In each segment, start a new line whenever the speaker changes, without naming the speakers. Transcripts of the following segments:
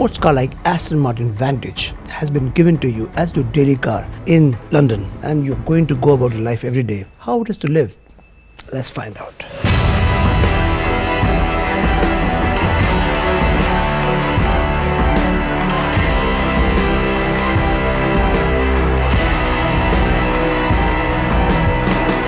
sports car like Aston Martin Vantage has been given to you as your daily car in London, and you're going to go about your life every day, how it is to live, let's find out.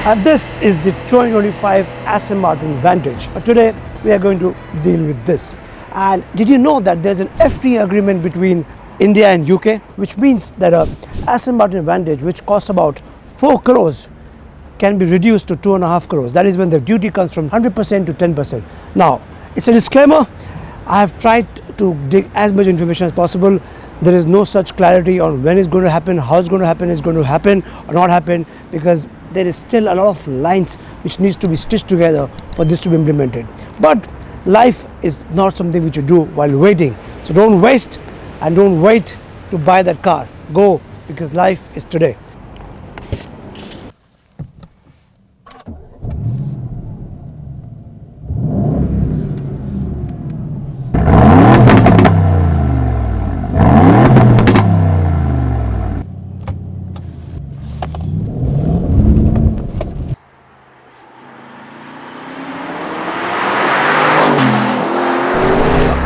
And this is the 2025 Aston Martin Vantage. But today we are going to deal with this. And did you know that there's an FTA agreement between India and UK, which means that a Aston Martin Vantage, which costs about 4 crores, can be reduced to 2.5 crores. That is when the duty comes from 100% to 10%. Now, it's a disclaimer. I have tried to dig as much information as possible. There is no such clarity on when it's going to happen, how it's going to happen, or not happen, because there is still a lot of lines which needs to be stitched together for this to be implemented. But life is not something which you do while waiting. So don't waste and don't wait to buy that car. Go, because life is today.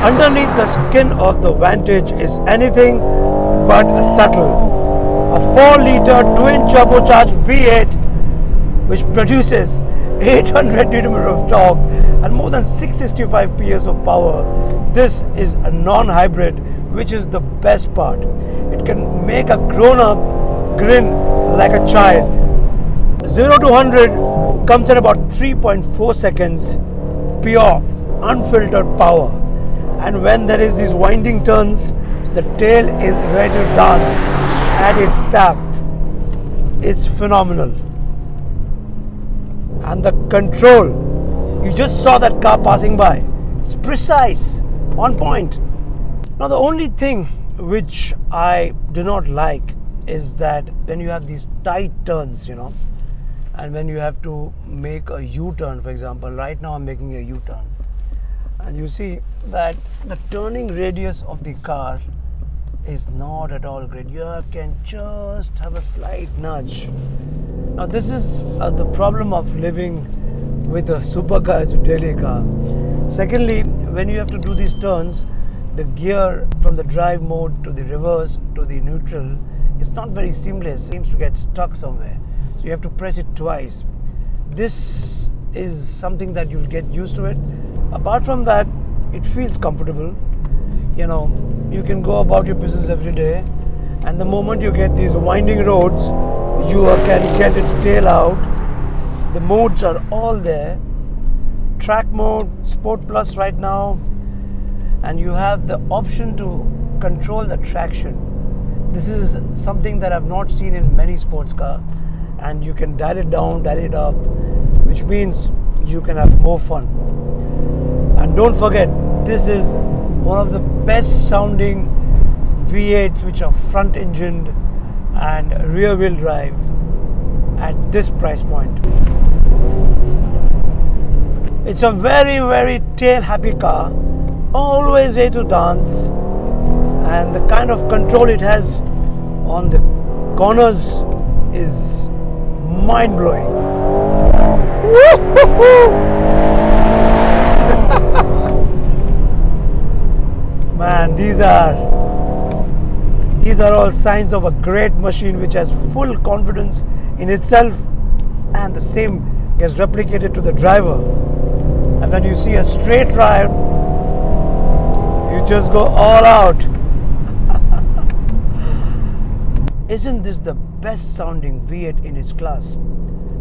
Underneath the skin of the Vantage is anything but subtle. A 4-litre twin turbocharged V8 which produces 800 Nm of torque and more than 665 PS of power. This is a non-hybrid, which is the best part. It can make a grown-up grin like a child. 0 to 100 comes in about 3.4 seconds, pure, unfiltered power. And when there is these winding turns, the tail is ready to dance and it's tapped. It's phenomenal. And the control, you just saw that car passing by. It's precise, on point. Now the only thing which I do not like is that when you have these tight turns, and when you have to make a U-turn, for example, right now I'm making a U-turn. And you see that the turning radius of the car is not at all great. You can just have a slight nudge. Now this is the problem of living with a supercar as a daily car. Secondly, when you have to do these turns, the gear from the drive mode to the reverse to the neutral is not very seamless. It seems to get stuck somewhere. So you have to press it twice. This is something that you'll get used to it. Apart from that, it feels comfortable. You can go about your business every day, and the moment you get these winding roads, you can get its tail out. The modes are all there. Track mode, Sport Plus right now, and you have the option to control the traction. This is something that I've not seen in many sports cars, and you can dial it down, dial it up, which means you can have more fun. And don't forget, this is one of the best sounding V8s which are front engined and rear wheel drive at this price point. It's a very, very tail happy car, always ready to dance, and the kind of control it has on the corners is mind blowing. Man, these are all signs of a great machine which has full confidence in itself, and the same gets replicated to the driver. And when you see a straight ride, you just go all out. Isn't this the best sounding V8 in its class?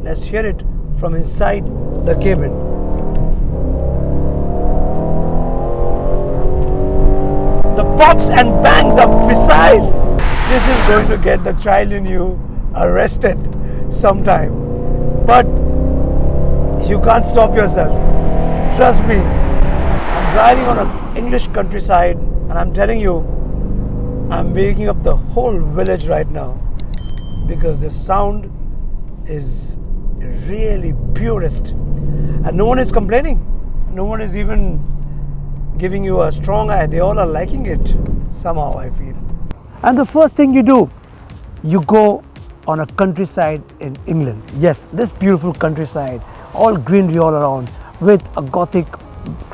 Let's hear it from inside the cabin. The pops and bangs are precise. This is going to get the child in you arrested sometime. But you can't stop yourself. Trust me. I'm driving on an English countryside, and I'm telling you, I'm waking up the whole village right now, because the sound is really purest. And no one is complaining. No one is even giving you a strong eye. They all are liking it somehow, I feel. And the first thing you do, you go on a countryside in England. Yes, this beautiful countryside, all greenery all around with a Gothic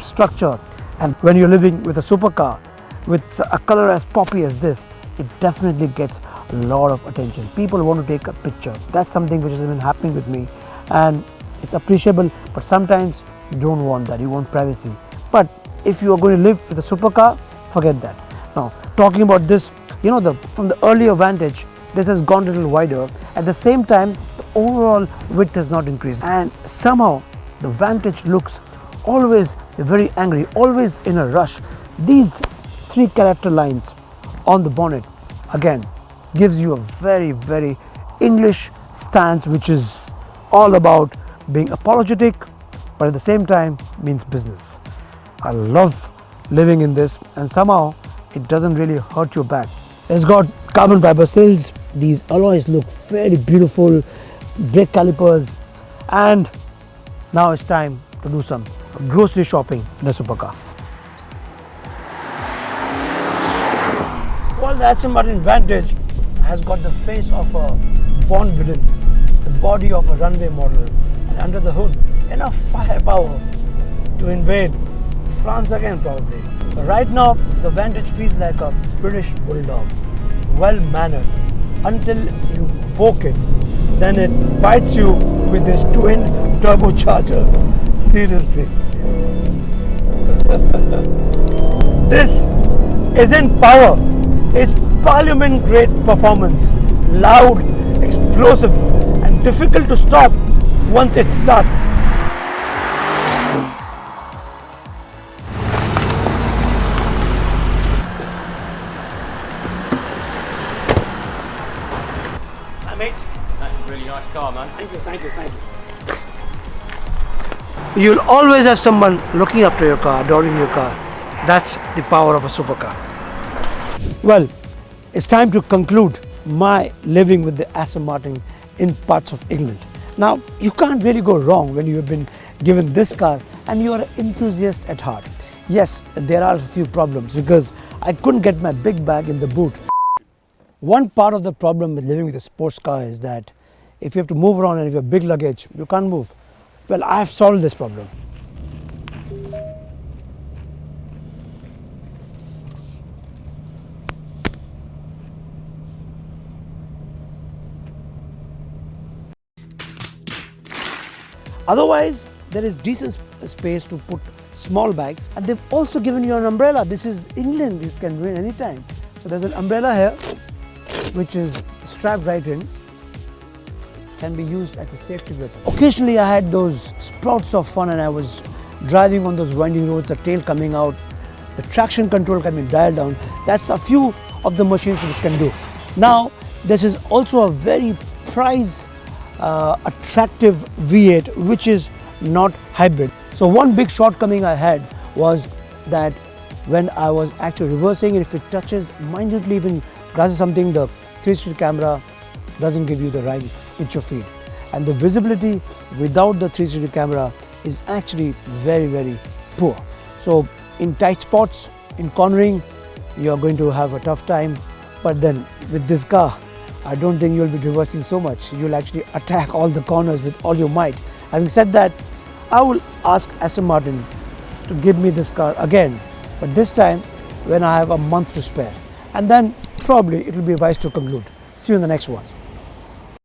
structure. And when you're living with a supercar with a color as poppy as this, it definitely gets a lot of attention. People want to take a picture. That's something which has been happening with me, and it's appreciable, but sometimes you don't want that. You want privacy. But if you are going to live with a supercar, forget that. Now, talking about this, from the earlier Vantage, this has gone a little wider. At the same time, the overall width has not increased, and somehow the Vantage looks always very angry, always in a rush. These 3 character lines on the bonnet again gives you a very, very English stance, which is all about being apologetic, but at the same time means business. I love living in this, and somehow it doesn't really hurt your back. It's got carbon fiber sills. These alloys look very beautiful. Brake calipers, and now it's time to do some grocery shopping in a supercar. Well, the Aston Martin Vantage has got the face of a Bond villain, the body of a runway model, and under the hood, enough firepower to invade France again probably. But right now, the Vantage feels like a British bulldog, well-mannered, until you poke it. Then it bites you with these twin turbochargers. Seriously. This isn't power. It's parliament-grade performance. Loud, explosive, and difficult to stop once it starts. Hi, mate.
That's a really nice car, man.
Thank you. You'll always have someone looking after your car, adoring your car. That's the power of a supercar. Well, it's time to conclude my living with the Aston Martin in parts of England. Now, you can't really go wrong when you have been given this car and you are an enthusiast at heart. Yes, there are a few problems because I couldn't get my big bag in the boot. One part of the problem with living with a sports car is that if you have to move around and if you have big luggage, you can't move. Well, I have solved this problem. Otherwise, there is decent space to put small bags, and they've also given you an umbrella. This is England, you can win anytime. So there's an umbrella here, which is strapped right in, can be used as a safety weapon. Occasionally I had those sprouts of fun and I was driving on those winding roads, the tail coming out, the traction control can be dialed down. That's a few of the machines which can do. Now, this is also a very price attractive V8 which is not hybrid. So one big shortcoming I had was that when I was actually reversing, if it touches minutely, even grasses something, the 360 camera doesn't give you the right picture feed, and the visibility without the 360 camera is actually very, very poor. So in tight spots, in cornering, you are going to have a tough time. But then with this car, I don't think you'll be reversing so much. You'll actually attack all the corners with all your might. Having said that, I will ask Aston Martin to give me this car again, but this time when I have a month to spare, and then probably it will be wise to conclude. See you in the next one.